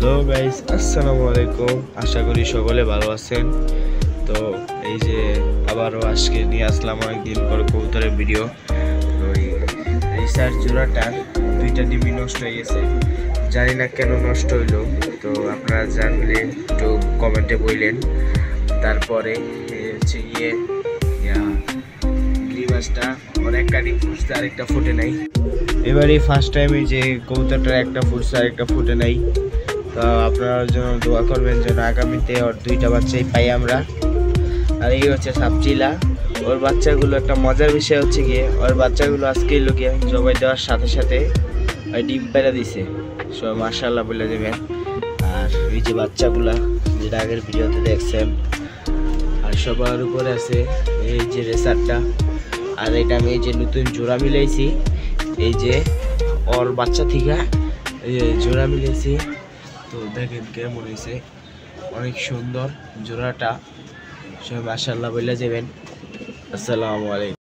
Hello guys, আসসালামু আলাইকুম। আশা করি সকলে ভালো আছেন। তো এই যে আবারও আজকে নিয়ে আসলাম অনেকদিন পর কবুতরের ভিডিও। তো এই রিসার্চ জোড়াটার দুইটা ডিমই নষ্ট হয়ে গেছে, জানি না কেন নষ্ট হইলো। তো আপনারা জানলে একটু কমেন্টে বললেন। তারপরে হচ্ছে গিয়ে গ্রিবাসটা অনেক কাটিং ফুটছে, আরেকটা ফুটে নাই। এবারই ফার্স্ট টাইম এই যে কবুতরটার একটা ফুটছে আরেকটা ফুটে নাই। তো আপনার জন্য দোয়া করবেন যেন আগামীতে ওর দুইটা বাচ্চাই পাই আমরা। আর এই হচ্ছে সাবচিলা, ওর বাচ্চাগুলো একটা মজার বিষয় হচ্ছে গিয়ে ওর বাচ্চাগুলো আজকেই লোকে জবাই দেওয়ার সাথে সাথে ডিম পেড়া দিছে। সব মাশাআল্লাহ বলে দেবেন। আর এই যে বাচ্চাগুলা যেটা আগের ভিডিওতে দেখছেন, আর সবার উপরে আছে এই যে রেসারটা। আর এটা আমি এই যে নতুন জোড়া মিলাইছি, এই যে ওর বাচ্চা থেকে জোড়া মিলেছি। তো দেখেন কেমন হয়েছে, অনেক সুন্দর জোড়াটা। সবাই মাশাআল্লাহ বলে যাবেন। আসসালামু আলাইকুম।